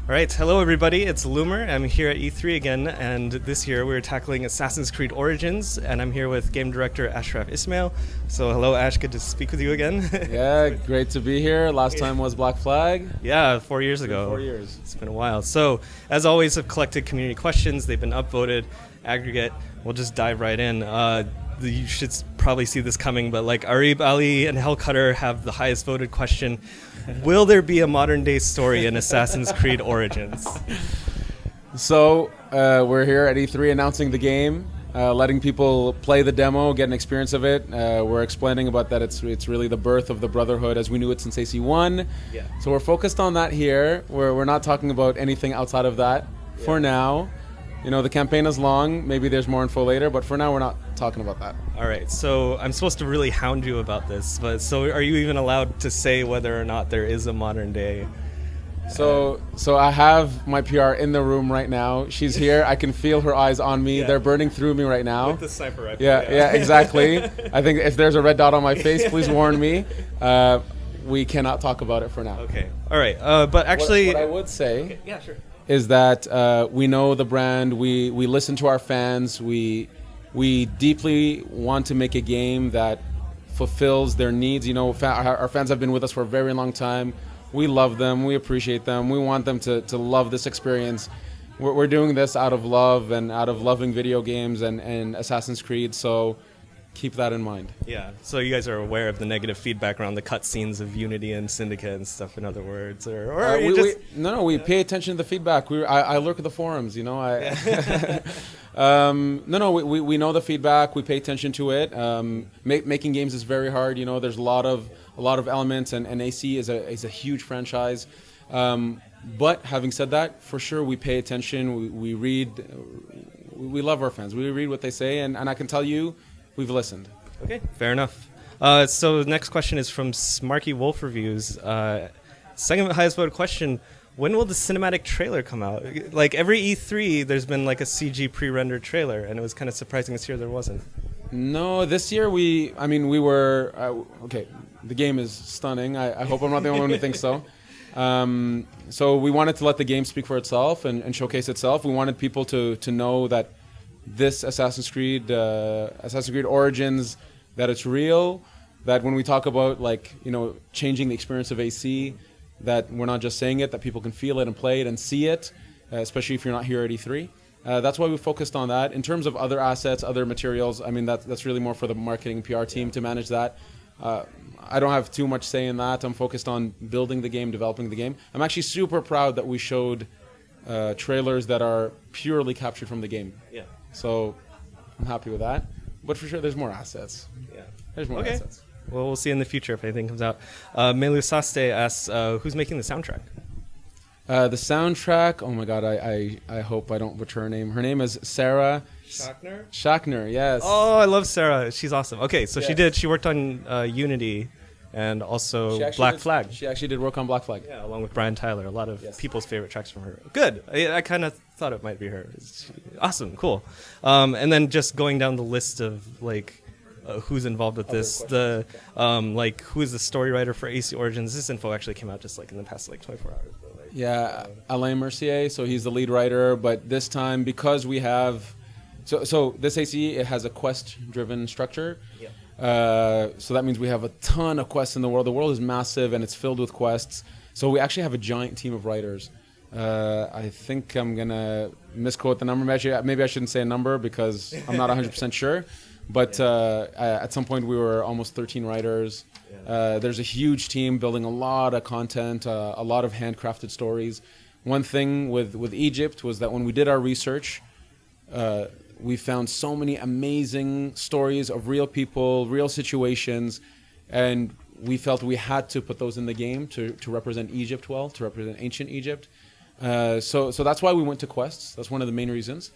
All right, hello everybody, it's Loomer. I'm here at E3 again, and this year we're tackling Assassin's Creed Origins, and I'm here with game director Ashraf Ismail. So hello Ash, good to speak with you again. Yeah, great to be here. Last time was Black Flag. Yeah, 4 years ago. 4 years. It's been a while. So, as always, I've collected community questions. They've been upvoted, aggregate. We'll just dive right in. You should probably see this coming, but like Arib Ali and Hellcutter have the highest voted question. Will there be a modern day story in Assassin's Creed Origins? So, we're here at E3 announcing the game, letting people play the demo, get an experience of it. We're explaining about that it's really the birth of the Brotherhood as we knew it since AC1. Yeah. So we're focused on that here. We're not talking about anything outside of that for now. You know, the campaign is long. Maybe there's more info later, but for now we're not talking about that. All right, so I'm supposed to really hound you about this, but so are you even allowed to say whether or not there is a modern day? So I have my PR in the room right now. She's here. I can feel her eyes on me. Yeah. They're burning through me right now. With the sniper rifle. Yeah, exactly. I think if there's a red dot on my face, please warn me. We cannot talk about it for now. Okay. All right. But actually, what I would say okay. Yeah, sure. is that we know the brand. We listen to our fans. We deeply want to make a game that fulfills their needs. You know, our fans have been with us for a very long time. We love them. We appreciate them. We want them to love this experience. We're doing this out of love and out of loving video games and Assassin's Creed. So keep that in mind. Yeah. So you guys are aware of the negative feedback around the cutscenes of Unity and Syndicate and stuff. In other words, or we pay attention to the feedback. I lurk at the forums. You know, we know the feedback. We pay attention to it. Making games is very hard. You know, there's a lot of elements, and AC is a huge franchise. But having said that, for sure we pay attention. We read. We love our fans. We read what they say, and I can tell you, we've listened. Okay, fair enough. So the next question is from Smarky Wolf Reviews. Second highest voted question: when will the cinematic trailer come out? Like every E3, there's been like a CG pre-rendered trailer, and it was kind of surprising this year there wasn't. No, this year we were okay. The game is stunning. I hope I'm not the only one who thinks so. So we wanted to let the game speak for itself and showcase itself. We wanted people to know that this Assassin's Creed Origins, that it's real. That when we talk about changing the experience of AC, that we're not just saying it, that people can feel it and play it and see it, especially if you're not here at E3. That's why we focused on that. In terms of other assets, other materials, I mean, that's really more for the marketing and PR team to manage that. I don't have too much say in that. I'm focused on building the game, developing the game. I'm actually super proud that we showed trailers that are purely captured from the game. Yeah. So I'm happy with that. But for sure, there's more assets. Yeah. There's more assets. Well, we'll see in the future if anything comes out. Melu Saste asks, who's making the soundtrack? The soundtrack, oh my God, I hope I don't butcher her name. Her name is Sarah Schachner, yes. Oh, I love Sarah. She's awesome. Okay, so Yes. she worked on Unity and also Black Flag. She actually did work on Black Flag. Yeah, along with Brian Tyler. A lot of people's favorite tracks from her. Good. I kind of thought it might be her. Awesome, cool. And then just going down the list of who's involved with this. The who is the story writer for AC Origins? This info actually came out just in the past 24 hours. But, Alain Mercier. So he's the lead writer, but this time because we have, so this AC, it has a quest-driven structure. Yeah. So that means we have a ton of quests in the world. The world is massive and it's filled with quests. So we actually have a giant team of writers. I think I'm gonna misquote the number. Maybe I shouldn't say a number because I'm not 100% sure. But at some point we were almost 13 writers. There's a huge team building a lot of content, a lot of handcrafted stories. One thing with Egypt was that when we did our research, we found so many amazing stories of real people, real situations, and we felt we had to put those in the game to represent Egypt well, to represent ancient Egypt. So that's why we went to quests. That's one of the main reasons.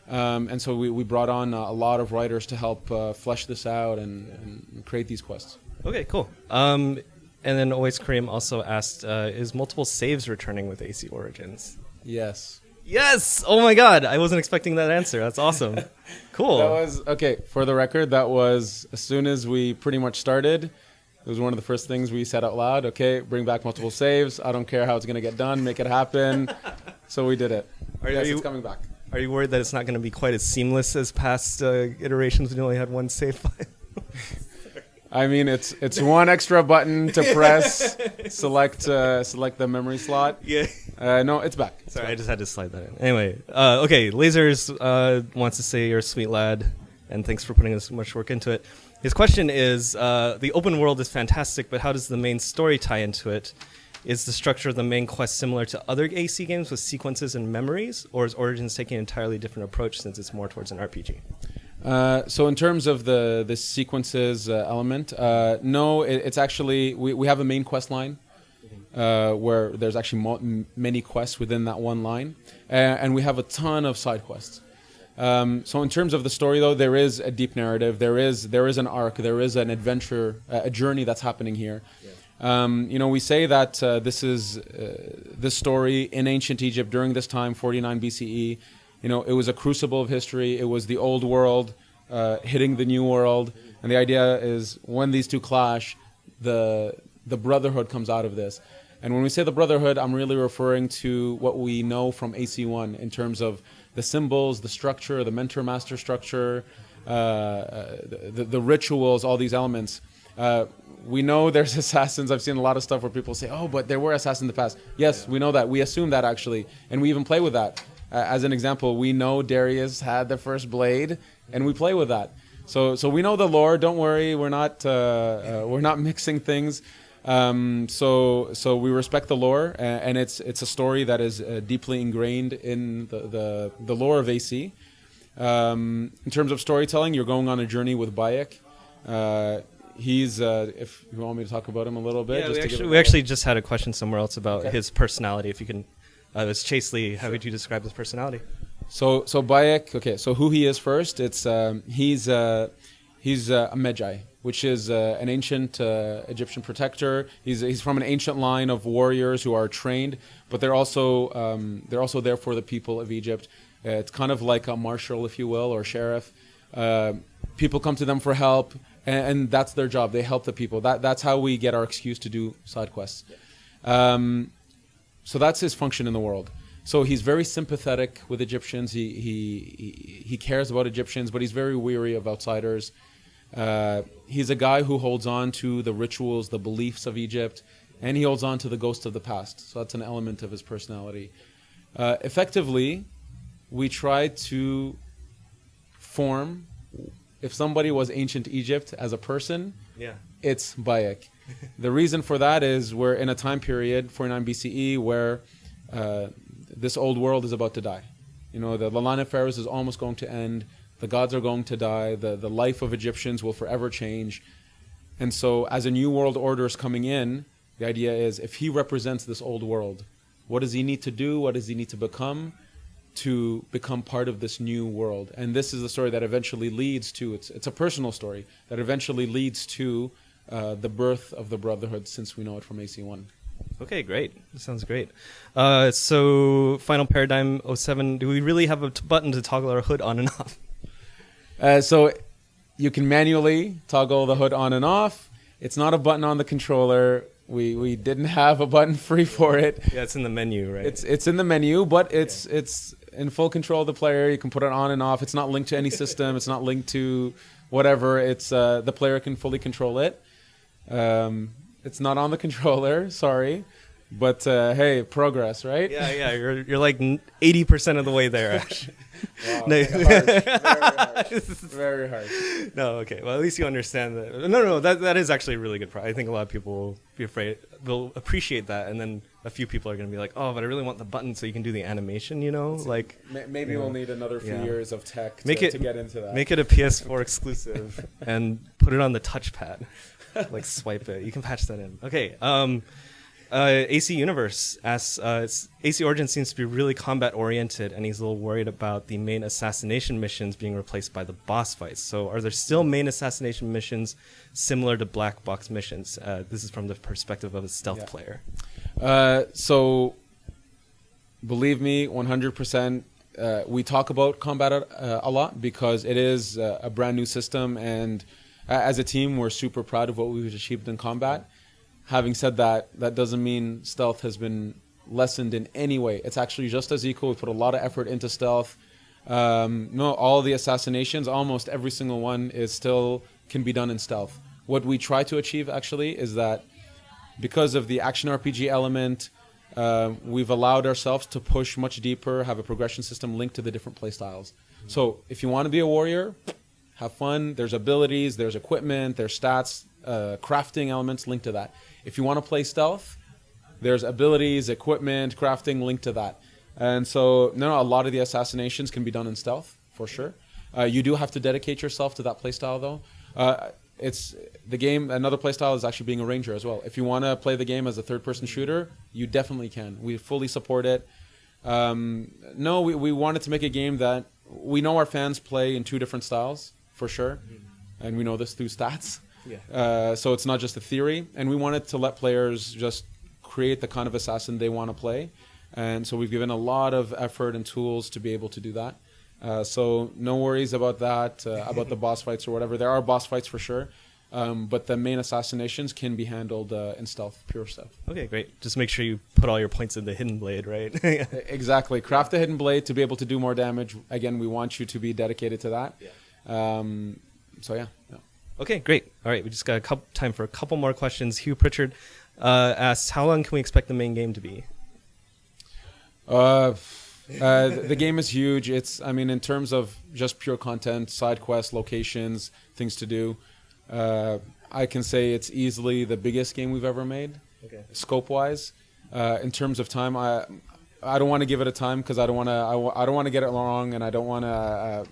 And so we brought on a lot of writers to help flesh this out and create these quests. Okay, cool. And then Always Kareem also asked, is multiple saves returning with AC Origins? Yes. Yes! Oh my God, I wasn't expecting that answer. That's awesome. Cool. That was, okay, for the record, that was as soon as we pretty much started. was one of the first things we said out loud. Okay, bring back multiple saves. I don't care how it's going to get done. Make it happen. So we did it. It's coming back. Are you worried that it's not going to be quite as seamless as past iterations when you only had one save file? I mean, it's one extra button to press, select the memory slot. Yeah. No, it's back. Sorry, I just had to slide that in. Anyway, okay, Lasers wants to say you're a sweet lad, and thanks for putting so much work into it. His question is, the open world is fantastic, but how does the main story tie into it? Is the structure of the main quest similar to other AC games with sequences and memories, or is Origins taking an entirely different approach since it's more towards an RPG? So in terms of the sequences element, no, it's actually, we have a main quest line where there's actually many quests within that one line, and we have a ton of side quests. So in terms of the story, though, there is a deep narrative, there is an arc, there is an adventure, a journey that's happening here. Yeah. We say that this story in ancient Egypt during this time, 49 BCE. It was a crucible of history. It was the old world hitting the new world. And the idea is when these two clash, the brotherhood comes out of this. And when we say the brotherhood, I'm really referring to what we know from AC1 in terms of the symbols, the structure, the mentor-master structure, the rituals, all these elements. We know there's assassins. I've seen a lot of stuff where people say, oh, but there were assassins in the past. Yes, we know that. We assume that, actually. And we even play with that. As an example, we know Darius had the first blade, and we play with that. So we know the lore. Don't worry, we're not mixing things. So we respect the lore, and it's a story that is deeply ingrained in the lore of AC. In terms of storytelling, you're going on a journey with Bayek. He's if you want me to talk about him a little bit. Yeah, we actually just had a question somewhere else about his personality. If you can. It's Chase Lee. How would you describe his personality? So Bayek. Okay, so who he is first? It's he's a Magi, which is an ancient Egyptian protector. He's from an ancient line of warriors who are trained, but they're also there for the people of Egypt. It's kind of like a marshal, if you will, or sheriff. People come to them for help, and that's their job. They help the people. That's how we get our excuse to do side quests. So that's his function in the world. So he's very sympathetic with Egyptians. He cares about Egyptians, but he's very weary of outsiders. He's a guy who holds on to the rituals, the beliefs of Egypt, and he holds on to the ghosts of the past. So that's an element of his personality. Effectively, we try to form, if somebody was ancient Egypt as a person, it's Bayek. The reason for that is we're in a time period, 49 BCE, where this old world is about to die. The line of pharaohs is almost going to end. The gods are going to die. The life of Egyptians will forever change. And so as a new world order is coming in, the idea is if he represents this old world, what does he need to do? What does he need to become part of this new world? And this is the story that eventually leads to, it's a personal story, that eventually leads to the birth of the Brotherhood, since we know it from AC1. Okay, great. That sounds great. So Final Paradigm 07, do we really have a button to toggle our hood on and off? So you can manually toggle the hood on and off. It's not a button on the controller. We didn't have a button free for it. Yeah, it's in the menu, right? It's in the menu, but it's in full control of the player. You can put it on and off. It's not linked to any system. It's not linked to whatever. It's the player can fully control it. It's not on the controller, sorry. But hey, progress, right? Yeah, you're like 80% of the way there, Ash. Wow, very harsh. No, okay. Well, at least you understand that. No, that is actually a really good product. I think a lot of people will be afraid. They'll appreciate that, and then a few people are going to be like, "Oh, but I really want the button so you can do the animation." Like maybe we'll need another few years of tech to get into that. Make it a PS4 exclusive and put it on the touchpad. Like swipe it. You can patch that in. Okay. AC Universe asks, AC Origin seems to be really combat oriented, and he's a little worried about the main assassination missions being replaced by the boss fights. So are there still main assassination missions similar to black box missions? This is from the perspective of a stealth player. So believe me, 100%. We talk about combat a lot because it is a brand new system, and as a team, we're super proud of what we've achieved in combat. Having said that, that doesn't mean stealth has been lessened in any way. It's actually just as equal. We put a lot of effort into stealth. No, all the assassinations, almost every single one is still can be done in stealth. What we try to achieve actually is that because of the action RPG element, we've allowed ourselves to push much deeper, have a progression system linked to the different play styles. So if you want to be a warrior, have fun. There's abilities, there's equipment, there's stats, crafting elements linked to that. If you want to play stealth, there's abilities, equipment, crafting linked to that. And so, no, a lot of the assassinations can be done in stealth, for sure. You do have to dedicate yourself to that playstyle, though. It's the game. Another playstyle is actually being a ranger as well. If you want to play the game as a third-person shooter, you definitely can. We fully support it. No, we wanted to make a game that we know our fans play in two different styles, for sure. And we know this through stats. Yeah. So it's not just a theory. And we wanted to let players just create the kind of assassin they want to play. And so we've given a lot of effort and tools to be able to do that. So no worries about that, about the boss fights or whatever. There are boss fights for sure. But the main assassinations can be handled in stealth, pure stealth. Okay, great. Just make sure you put all your points in the hidden blade, right? Exactly. Craft the hidden blade to be able to do more damage. Again, we want you to be dedicated to that. Yeah. So yeah. Okay, great. All right, we just got time for a couple more questions. Hugh Pritchard asks, how long can we expect the main game to be? The game is huge. In terms of just pure content, side quests, locations, things to do, I can say it's easily the biggest game we've ever made, scope-wise. In terms of time, I don't want to give it a time because I don't want to get it wrong, and I don't want to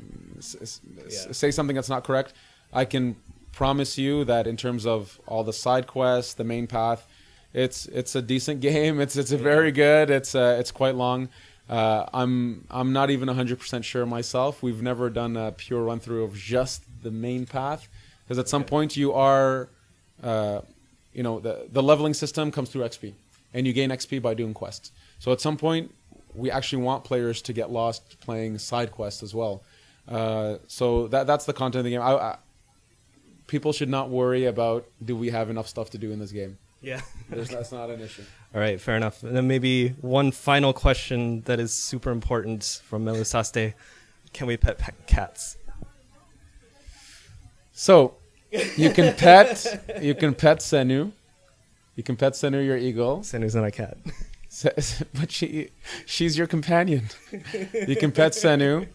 say something that's not correct. I can promise you that in terms of all the side quests, the main path, it's a decent game. It's very good. It's quite long. I'm not even 100% sure myself. We've never done a pure run through of just the main path because at some point you are, the leveling system comes through XP, and you gain XP by doing quests. So at some point we actually want players to get lost playing side quests as well. So that's the content of the game. People should not worry about do we have enough stuff to do in this game. Yeah. That's not an issue. All right, fair enough. And then maybe one final question that is super important from Melusaste. Can we pet cats? So you can pet Senu. You can pet Senu, your eagle. Senu's not a cat. But she's your companion. You can pet Senu.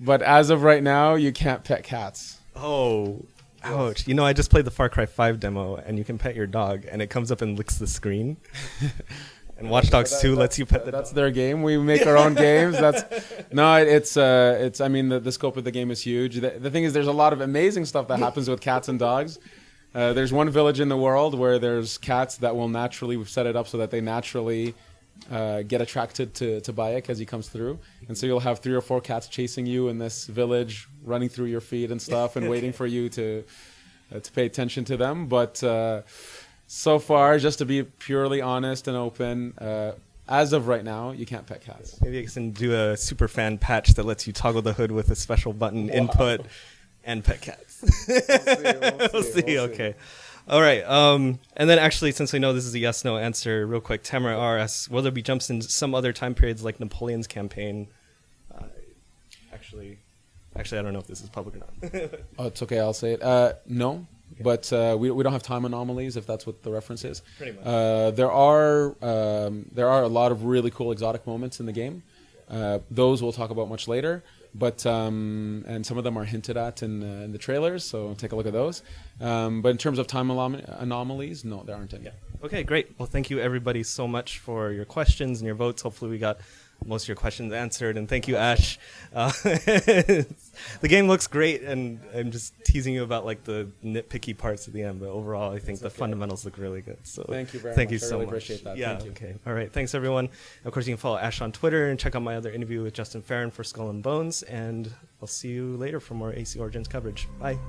But as of right now, you can't pet cats. Oh, ouch. I just played the Far Cry 5 demo, and you can pet your dog, and it comes up and licks the screen. And Watch Dogs 2 lets you pet the dog. That's their game. We make our own games. The scope of the game is huge. The thing is, there's a lot of amazing stuff that happens with cats and dogs. There's one village in the world where there's cats that will naturally, we've set it up so that they naturally get attracted to Bayek as he comes through. And so you'll have 3 or 4 cats chasing you in this village, running through your feet and stuff and waiting for you to pay attention to them. But so far, just to be purely honest and open, as of right now, you can't pet cats. Maybe I can do a super fan patch that lets you toggle the hood with a special button input and pet cats. We'll see. Okay. All right. And then actually, since we know this is a yes/no answer, real quick, Tamara R asks, will there be jumps in some other time periods like Napoleon's campaign? Actually, I don't know if this is public or not. Oh, it's okay. I'll say it. No, but we don't have time anomalies, if that's what the reference is. Pretty much. There are a lot of really cool exotic moments in the game. Those we'll talk about much later. But and some of them are hinted at in the trailers, so take a look at those. But in terms of time anomalies, no, there aren't any. Yeah. Okay, great. Well, thank you everybody so much for your questions and your votes. Hopefully we got most of your questions answered, and thank you, Ash. The game looks great, and I'm just teasing you about like the nitpicky parts at the end, but overall I think the fundamentals look really good. So thank you very much. Thank you I so really much. Appreciate that. Yeah. Thank you. Okay. All right. Thanks everyone. Of course, you can follow Ash on Twitter and check out my other interview with Justin Farron for Skull and Bones, and I'll see you later for more AC Origins coverage. Bye.